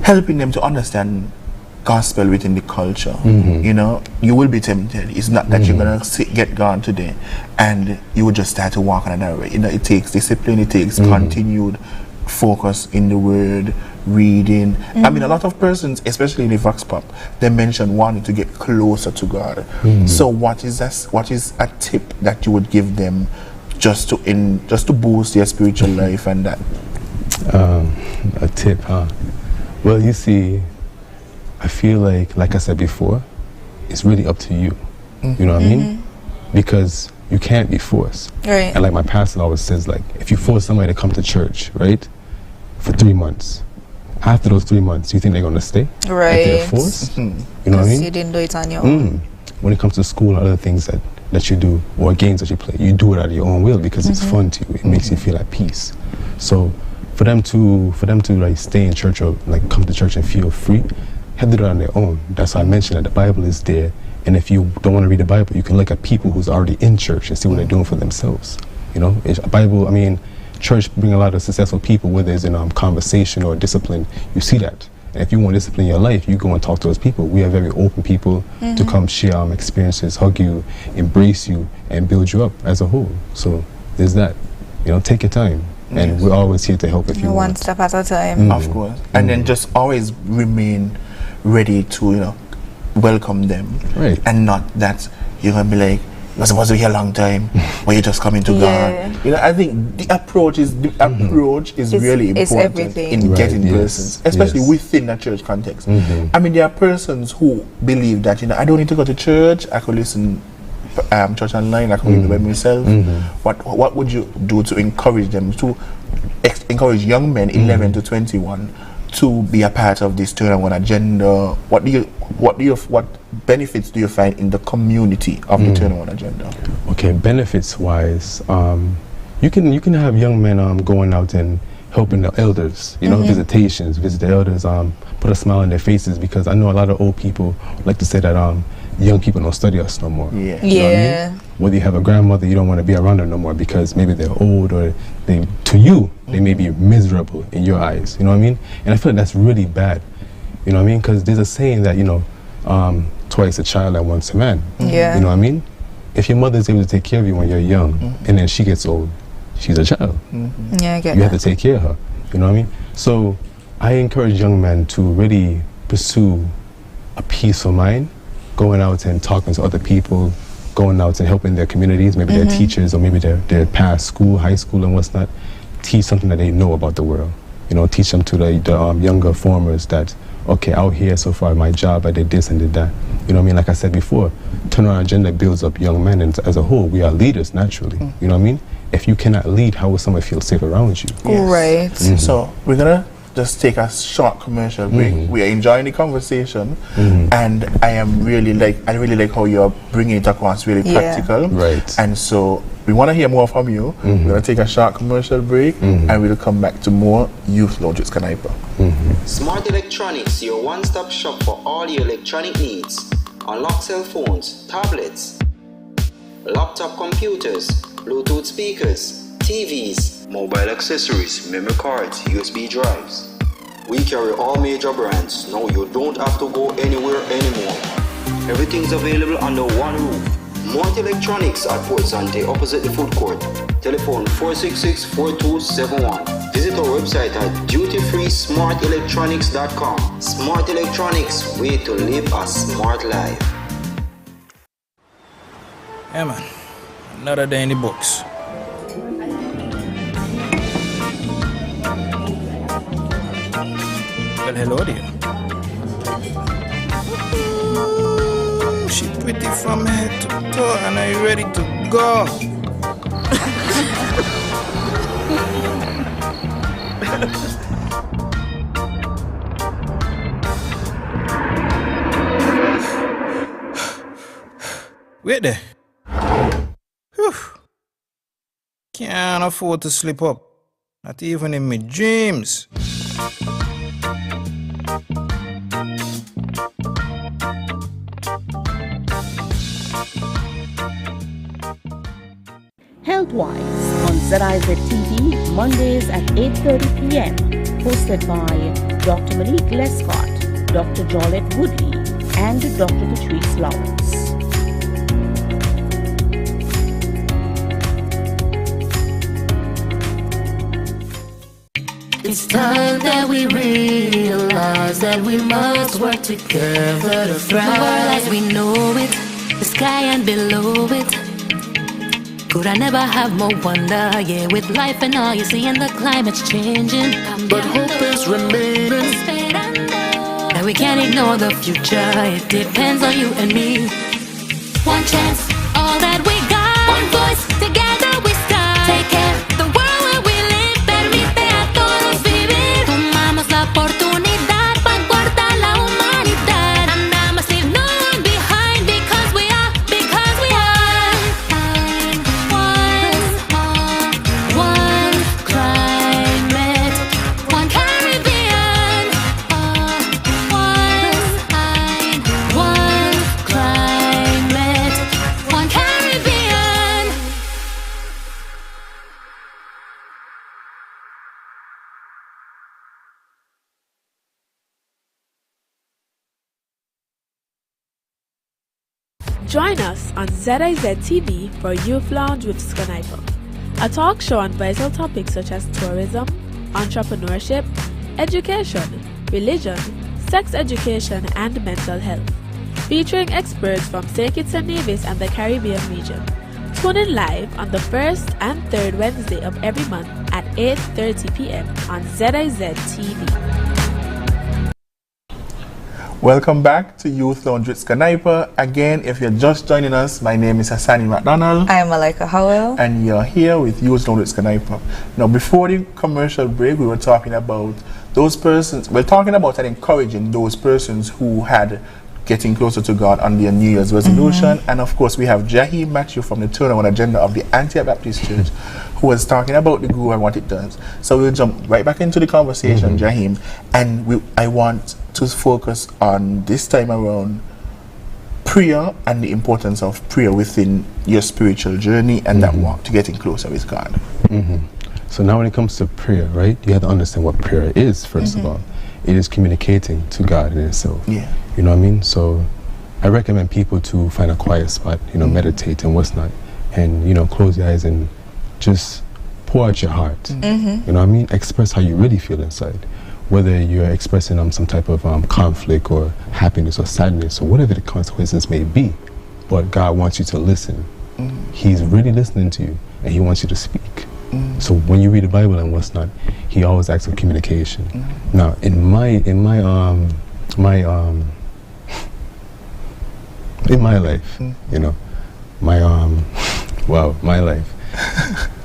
helping them to understand gospel within the culture. You know, you will be tempted. It's not that you're gonna get God today and you will just start to walk on another way. You know, it takes discipline, it takes continued focus in the word, reading. I mean, a lot of persons, especially in the Vox Pop, they mention wanting to get closer to God. So what is a tip that you would give them just to boost their spiritual life and that? A tip, huh? Well, you see, I feel like I said before, it's really up to you. You know what I mean? Because you can't be forced. Right. And like my pastor always says, like, if you force somebody to come to church, right, for 3 months, after those 3 months, you think they're going to stay? Right. If they're forced? You know what I mean? You didn't do it on your own. When it comes to school and other things that you do, or games that you play, you do it out of your own will because it's fun to you. It makes you feel at peace. So for them to like stay in church or like come to church and feel free, have to do it on their own. That's why I mentioned that the Bible is there. And if you don't want to read the Bible, you can look at people who's already in church and see what they're doing for themselves. You know, Bible, I mean, church bring a lot of successful people, whether it's in conversation or discipline. You see that. And if you want to discipline your life, you go and talk to those people. We are very open people to come share experiences, hug you, embrace you, and build you up as a whole. So there's that. You know, take your time. And we're always here to help if you want. One step at a time. Of course. And then just always remain ready to, you know, welcome them. Right. And not that you're going to be like, you're supposed to be here a long time, but you're just coming to God. You know, I think the approach is really important in getting persons, especially within the church context. I mean, there are persons who believe that, you know, I don't need to go to church, I could listen church online, I could read by myself. What would you do to encourage them, to encourage young men 11 to 21 to be a part of this turnaround agenda? What benefits do you find in the community of the turnaround agenda? Okay, benefits wise, you can have young men going out and helping the elders, you know, visitations, visit the elders, put a smile on their faces, because I know a lot of old people like to say that young people don't study us no more. You know what I mean? Whether you have a grandmother, you don't want to be around her no more because maybe they're old, or they may be miserable in your eyes, you know what I mean? And I feel like that's really bad, you know what I mean? Because there's a saying that, you know, twice a child and once a man. You know what I mean? If your mother is able to take care of you when you're young, and then she gets old, she's a child. I get you have to take care of her, you know what I mean? So I encourage young men to really pursue a peaceful mind, going out and talking to other people, going out and helping their communities, maybe their teachers, or maybe their past school, high school and what's not. Teach something that they know about the world. You know, teach them to the younger formers that, okay, out here so far my job, I did this and did that. You know what I mean? Like I said before, turnaround agenda builds up young men, and as a whole, we are leaders naturally. You know what I mean? If you cannot lead, how will someone feel safe around you? Right. So we're gonna just take a short commercial break. We are enjoying the conversation, and I really like how you're bringing it across, really practical. Right. And so we want to hear more from you. We're gonna take a short commercial break, and we'll come back to more Youth Lounge with SKNYPA. Smart Electronics, your one-stop shop for all your electronic needs. Unlock cell phones, tablets, laptop computers, Bluetooth speakers, TVs, mobile accessories, memory cards, USB drives. We carry all major brands. Now you don't have to go anywhere anymore. Everything's available under one roof. Smart Electronics at Port Sante, opposite the food court. Telephone 466-4271. Visit our website at dutyfreesmartelectronics.com. Smart Electronics, way to live a smart life. Yeah, man. Another day in the books. Well, hello there. Ooh, she pretty from head to toe, and are you ready to go? Wait there. Whew. Can't afford to slip up, not even in my dreams. Healthwise on ZIZ TV, Mondays at 8:30 p.m. Hosted by Dr. Monique Lescott, Dr. Jolette Woodley, and Dr. Patrice Lawrence. It's time that we realize that we must work together to thrive. The world as we know it, the sky and below it. Could I never have more wonder? Yeah, with life and all you see, and the climate's changing. But hope is remaining. That we can't ignore the future. It depends on you and me. One chance, all that we got. One voice, together we start. Take care, the world where we live. Permite a todos vivir. Tomamos la oportunidad para cortar la humanidad. And I must leave no one behind because we are. One climate, one Caribbean. One climate, one Caribbean. Join us on ZIZ TV for Youth Lounge with SKNYPA, a talk show on vital topics such as tourism, entrepreneurship, education, religion, sex education, and mental health. featuring experts from Kitts-Nevis and the Caribbean region. Tune in live on the first and third Wednesday of every month at 8:30 p.m. on ZIZ TV. Welcome back to Youth Lounge with SKNYPA. Again, if you're just joining us, my name is Hassani McDonald. I am Malika Howell. And you're here with Youth Lounge with SKNYPA. Now, before the commercial break, we were talking about those persons, we're talking about and encouraging those persons who had getting closer to God on their New Year's resolution. And of course, we have Jaheem Matthew from the Turnaround Agenda of the Anti-Baptist Church, who was talking about the Guru and what it does. So we'll jump right back into the conversation, Jaheem. And I want to focus on this time around prayer and the importance of prayer within your spiritual journey and that walk to getting closer with God. So now when it comes to prayer, right, you have to understand what prayer is, first of all. It is communicating to God in itself. Yeah. You know what I mean? So I recommend people to find a quiet spot, you know, meditate and what's not. And, you know, close your eyes and just pour out your heart. You know what I mean? Express how you really feel inside. Whether you're expressing some type of conflict or happiness or sadness or whatever the consequences may be. But God wants you to listen. He's really listening to you and he wants you to speak. So when you read the Bible and what's not, he always asks for communication. Now, in my life, you know, my life.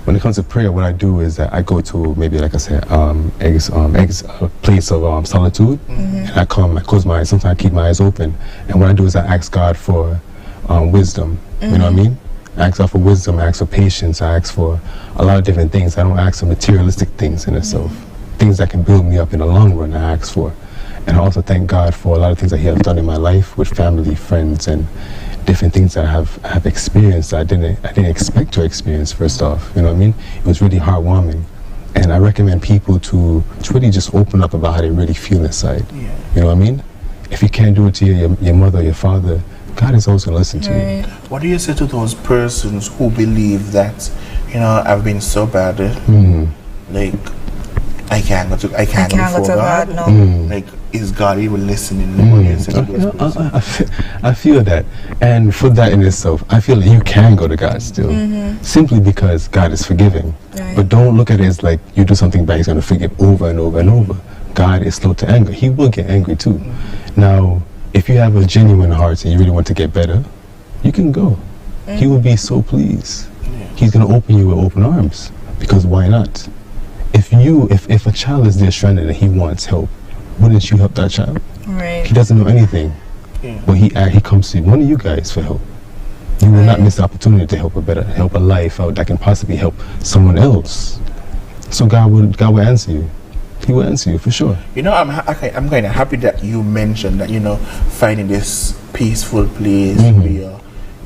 When it comes to prayer, what I do is that I go to maybe, like I said, a place of solitude, and I close my eyes. Sometimes I keep my eyes open, and what I do is I ask God for wisdom. You know what I mean? I ask God for wisdom, I ask for patience, I ask for a lot of different things. I don't ask for materialistic things in itself. Things that can build me up in the long run, I ask for. And I also thank God for a lot of things that he has done in my life with family, friends, and different things that I have experienced that I didn't expect to experience, first off. You know what I mean? It was really heartwarming. And I recommend people to really just open up about how they really feel inside. You know what I mean? If you can't do it to your mother or your father, God is also going to listen to you. What do you say to those persons who believe that, you know, I've been so bad, like I can't go to God? No. Like, is God even listening? I feel that, and for that in itself, I feel that you can go to God still, simply because God is forgiving. But don't look at it as like you do something bad, he's going to forgive over and over and over. God is slow to anger. He will get angry too. Now, if you have a genuine heart and you really want to get better, you can go. He will be so pleased. He's going to open you with open arms, because why not? If a child is there stranded and he wants help, wouldn't you help that child? He doesn't know anything, but he comes to one of you guys for help. You will not miss the opportunity to help a life out that can possibly help someone else. So God will answer you. He will answer you for sure. You know, I'm kind of happy that you mentioned that, you know, finding this peaceful place where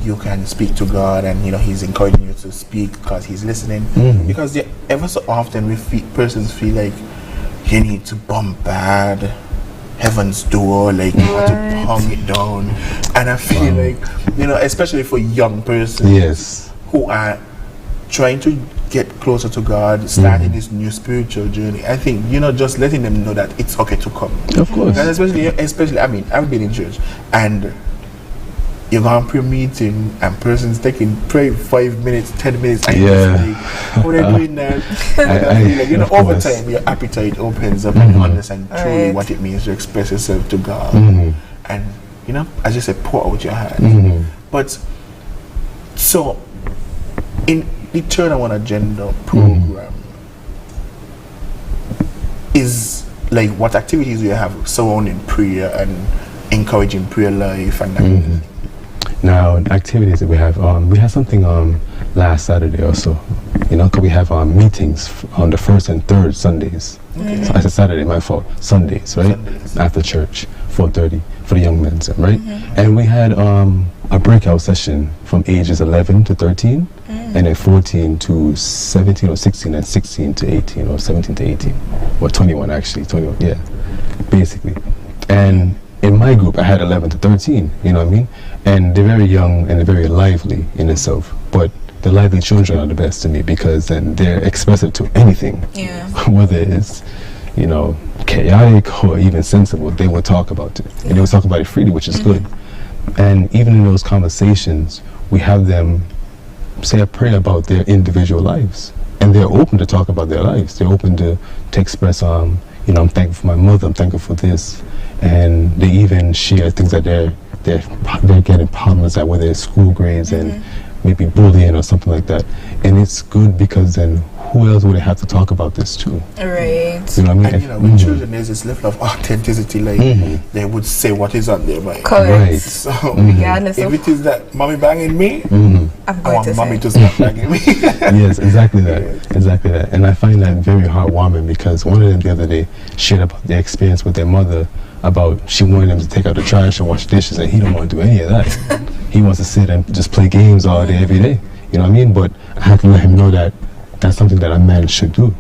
you can speak to God, and, you know, he's encouraging you to speak because he's listening. Because ever so often persons feel like you need to bombard heaven's door, like you have to pound it down. And I feel like, you know, especially for young persons who are trying to get closer to God, starting this new spiritual journey, I think, you know, just letting them know that it's okay to come. Of course. And especially, I mean, I've been in church, and you go on prayer meeting, and persons pray 5 minutes, 10 minutes, and like, how are they doing that? I feel like, you know, over time, your appetite opens up and you understand truly what it means to express yourself to God. And, you know, as you said, pour out your heart. But, so, in the Turnaround Agenda program, is like, what activities do you have surrounding prayer and encouraging prayer life and that? Now, activities that we have something last Saturday or so, you know, because we have meetings on the first and third Sundays. So I said Saturday, my fault. Sundays, right? After church, 4:30 for the young men, right? And we had a breakout session from ages 11 to 13, and then 14 to 17 or 16, and 16 to 18 or 17 to 18, or 21 actually, 21, yeah, basically. And in my group, I had 11 to 13, you know what I mean? And they're very young and they're very lively in itself. But the lively children are the best to me, because then they're expressive to anything. Whether it's, you know, chaotic or even sensible, they will talk about it. And they will talk about it freely, which is good. And even in those conversations, we have them say a prayer about their individual lives. And they're open to talk about their lives. They're open to express, I'm thankful for my mother, I'm thankful for this. And they even share things that they're getting problems at, whether it's school grades and maybe bullying or something like that. And it's good because then who else would have to talk about this too? Right. You know what I mean? And with children, there's this level of authenticity, like they would say what is on their mind. Correct. Right. So if it is that mommy banging me, I want mommy to stop banging me. Yes, exactly that. Exactly that. And I find that very heartwarming because one of them the other day shared about their experience with their mother about she wanted him to take out the trash and wash dishes, and he don't want to do any of that. He wants to sit and just play games all day, every day. You know what I mean? But I had to let him know that that's something that a man should do.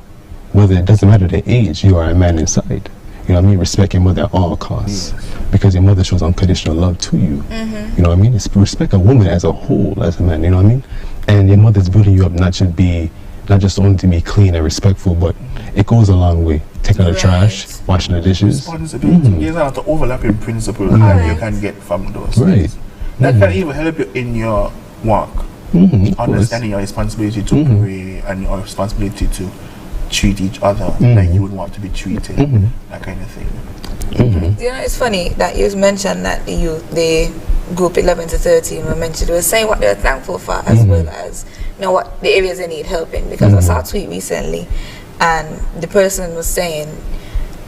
Whether it doesn't matter the age, you are a man inside. You know what I mean? Respect your mother at all costs. Because your mother shows unconditional love to you. You know what I mean? It's respect a woman as a whole, as a man, you know what I mean? And your mother's building you up not just only to be clean and respectful, but it goes a long way. Taking out the trash, washing the dishes. Responsibility. There's a lot of overlapping principles that you can get from those things. That can even help you in your work. Understanding your responsibility to pray and your responsibility to treat each other like you would want to be treated, that kind of thing. It's funny that you mentioned that the group 11 to 13 were mentioned. They were saying what they're thankful for as well as what the areas they need help in. Because I saw a tweet recently, and the person was saying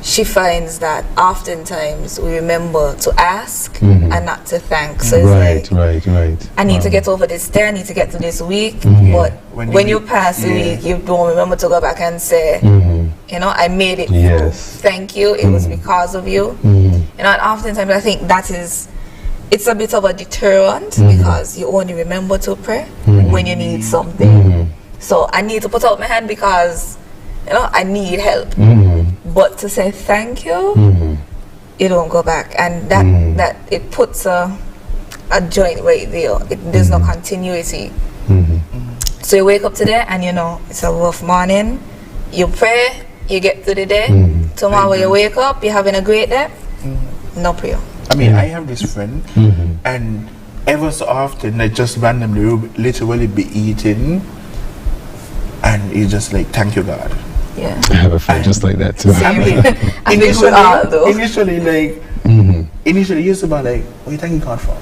she finds that oftentimes we remember to ask and not to thank. So it's right. I need to get over this day, I need to get to this week, but when you pass a week, you don't remember to go back and say, I made it through. Thank you, it was because of you. And oftentimes I think it's a bit of a deterrent because you only remember to pray when you need something. So I need to put out my hand because I need help. But to say thank you, you don't go back, and that it puts a joint right there. There's no continuity. So you wake up today and it's a rough morning. You pray, you get through the day. Tomorrow you wake up, you're having a great day. No prayer. I mean, I have this friend, and ever so often, I just randomly will literally be eating, and he's just like, "Thank you, God." Yeah, I have a friend just like that too. I mean, initially, you used to be like, "What are you thanking God for?"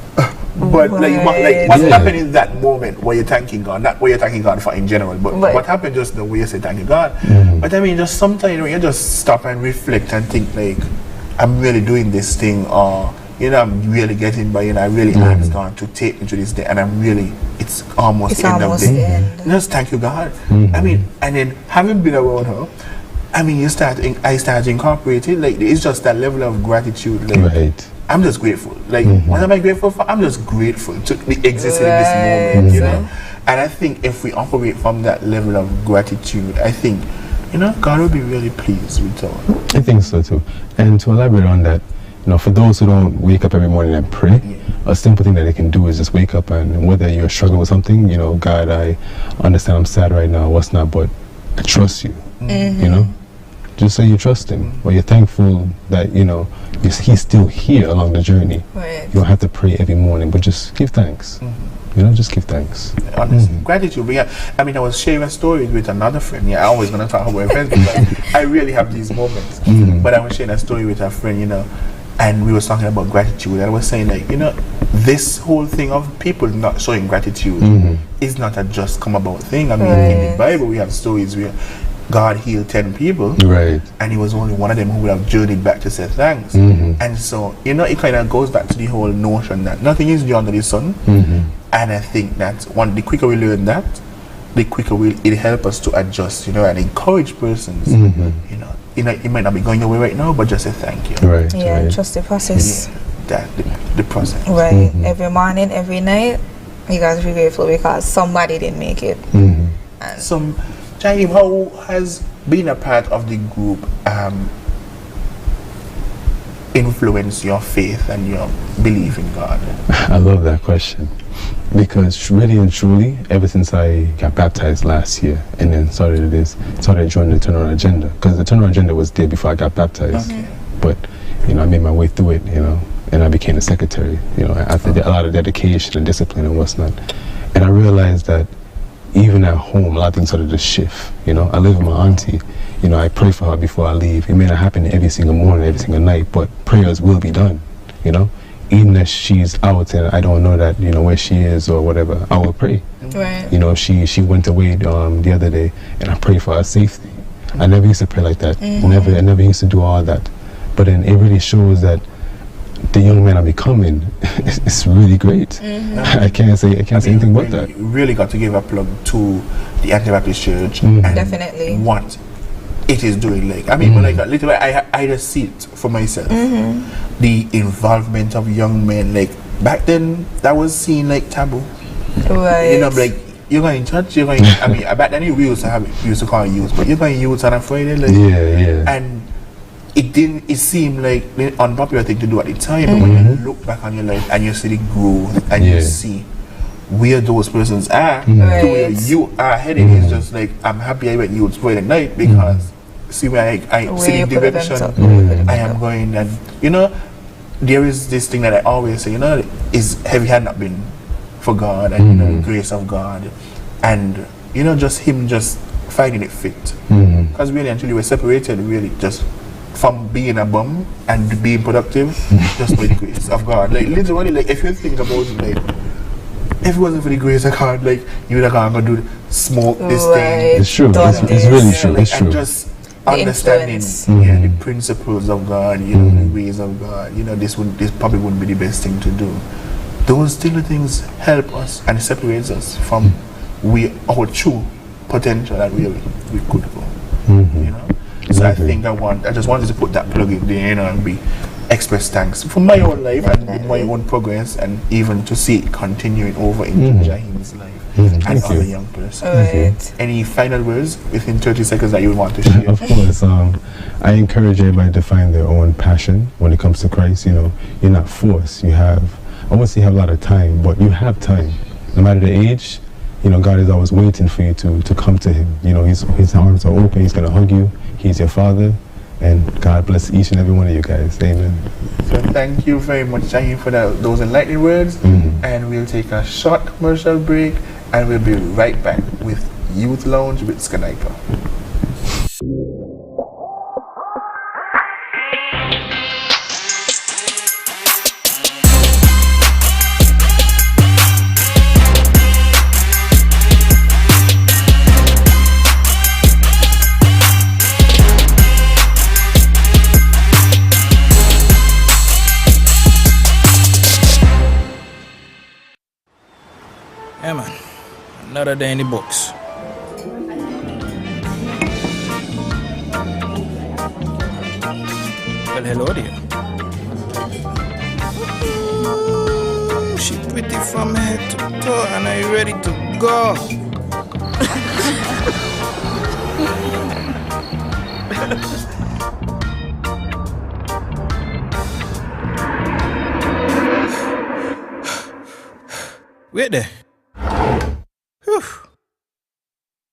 But what's happening in that moment where you're thanking God, not what you're thanking God for in general, but what happened just the way you say thank you God. But I mean, just sometimes you just stop and reflect and think like, I'm really doing this thing, or I'm really getting by, I really asked God to take me to this day, and it's almost the end of the day. Just thank you, God. I mean, and then having been around her, I mean, I started incorporating, like, it's just that level of gratitude, like, I'm just grateful. Like, what am I grateful for? I'm just grateful to exist in this moment, And I think if we operate from that level of gratitude, I think, God will be really pleased with us. I think so too. And to elaborate on that, for those who don't wake up every morning and pray, a simple thing that they can do is just wake up, and whether you're struggling with something, God, I understand I'm sad right now, what's not, but I trust you, just say you trust him, or you're thankful that, he's still here along the journey. Right. You don't have to pray every morning, but just give thanks. Just give thanks. Honestly, gratitude. But I mean, I was sharing a story with another friend. I always going to talk about my friends because I really have these moments. But I was sharing a story with a friend, and we were talking about gratitude. And I was saying, like, this whole thing of people not showing gratitude is not a just come about thing. I mean, in the Bible, we have stories where God healed 10 people, and he was only one of them who would have journeyed back to say thanks. And so, it kind of goes back to the whole notion that nothing is new under the sun. And I think that the quicker we learn that, the quicker it'll help us to adjust, and encourage persons. It might not be going your way right now, but just say thank you. Trust the process. The process. Every morning, every night, you guys be grateful because somebody didn't make it. Jaime, how has being a part of the group influence your faith and your belief in God? I love that question, because really and truly, ever since I got baptized last year and then started joining the Turnaround Agenda, because the Turnaround Agenda was there before I got baptized. But I made my way through it, and I became a secretary, you know, after a lot of dedication and discipline and what's not. And I realized that even at home, a lot of things started to shift, you know. I live with my auntie, you know, I pray for her before I leave. It may not happen every single morning, every single night, but prayers will be done, you know. Even if she's out and I don't know that, you know, where she is or whatever, I will pray. Right. You know, she went away the other day, and I prayed for her safety. I never used to pray like that. I never used to do all that. But then it really shows that the young man I'm becoming is really great. I can't say anything but that. You really got to give a plug to the Anti-Baptist Church and Definitely what it is doing. Like, I mean, when I got literally, I just see it for myself. The involvement of young men, like back then, that was seen like taboo. Right. You know, like you're going to church, you're going. I mean, back then we used to call it youth, but you're going to youth on a Friday, like and it didn't. It seemed like the unpopular thing to do at the time, but when you look back on your life and you see the growth and you see where those persons are to where you are heading, it's just like I'm happy I went youth Friday night because see where I see the direction I am going, and you know there is this thing that I always say, you know, is have it had not been for God and you know, the grace of God and you know just him just finding it fit because really and truly we're separated really just from being a bum and being productive just by the grace of God. Like literally, like if you think about it, like if it wasn't for the grace of God, like you would have gone and do smoke this thing. It's true. It's really true. Like, It's true. and just understanding the principles of God, you know, the ways of God. You know, this probably wouldn't be the best thing to do. Those things help us and separates us from our true potential that we could go. You know. So I think I just wanted to put that plug in there, you know, and express thanks for my own life and my own progress, and even to see it continuing over into Jahim's life and other young persons. Any final words within 30 seconds that you would want to share? Of course, I encourage everybody to find their own passion when it comes to Christ. You know, you're not forced. I won't say you have a lot of time, but you have time. No matter the age, you know, God is always waiting for you to come to Him. You know, His arms are open. He's going to hug you. He's your Father. And God bless each and every one of you guys. Amen. So thank you very much, Jahim, for those enlightening words. And we'll take a short commercial break, and we'll be right back with Youth Lounge with SKNYPA. Yeah, man. Another day in the books. Well, hello there. Ooh, she pretty from head to toe, and are you ready to go? Wait there. Whew.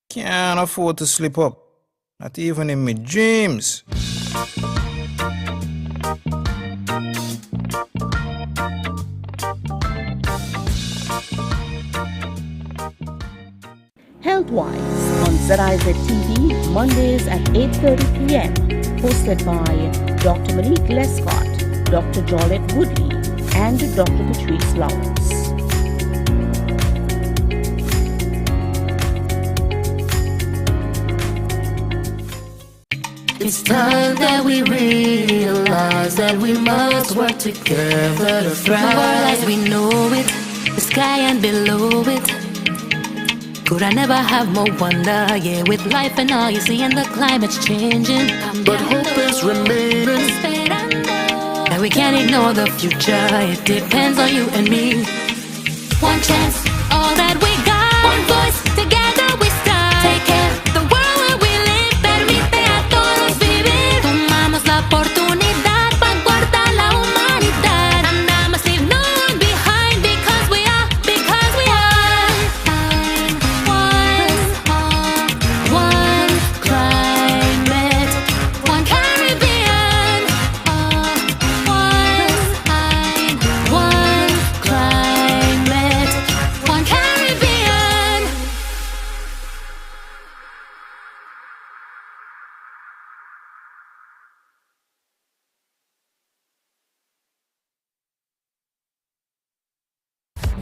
Can't afford to slip up, not even in my dreams. Health-wise on ZIZ TV, Mondays at 8:30 p.m. Hosted by Dr. Monique Lescott, Dr. Jolette Woodley, and Dr. Patrice Lawrence. It's time that we realize that we must work together to thrive. The world as we know it, the sky and below it. Could I never have more wonder? Yeah, with life and all you see, and the climate's changing. But hope is remaining. And we can't ignore the future. It depends on you and me. One chance, all that we got. One voice, together we start. Take care, the world where we live. Permite a todos vivir. Tomamos la oportunidad para guardar la humanidad. And I must leave no one behind because we are one climate, one Caribbean, one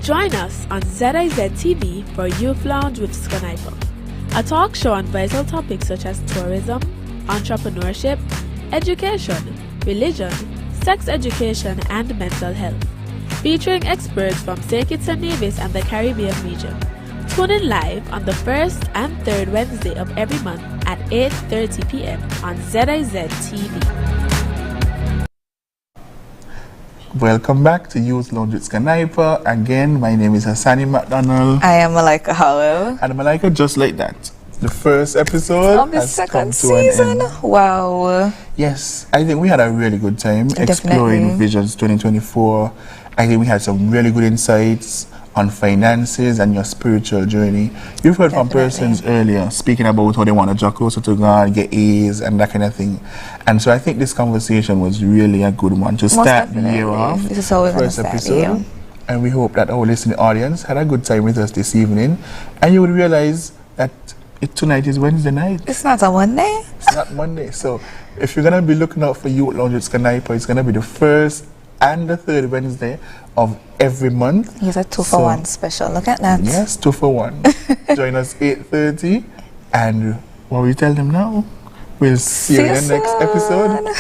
Join us on ZIZ TV for Youth Lounge with SKNYPA, a talk show on vital topics such as tourism, entrepreneurship, education, religion, sex education, and mental health, featuring experts from Kitts-Nevis and the Caribbean region. Tune in live on the first and third Wednesday of every month at 8:30 p.m. on ZIZ TV. Welcome back to Youth Lounge with SKNYPA. Again, my name is Hassani McDonald. I am Malika Howell. And Malika, just like that, the first episode of the has second come to season. an end. Wow. Yes, I think we had a really good time exploring Visions 2024. I think we had some really good insights on finances and your spiritual journey. You've heard from persons earlier speaking about how they want to draw closer to God, get A's and that kind of thing. And so I think this conversation was really a good one to start the year off. This is how we're going to start the year. And we hope that our listening audience had a good time with us this evening. And you would realize that tonight is Wednesday night. It's not a Monday. It's not Monday. So if you're going to be looking out for Youth Lounge with SKNYPA, it's going to be the first and the third Wednesday of every month. Here's a 2-for-1 special. Look at that. Yes, 2-for-1. Join us 8:30. And what we tell them now, we'll see you in the next episode.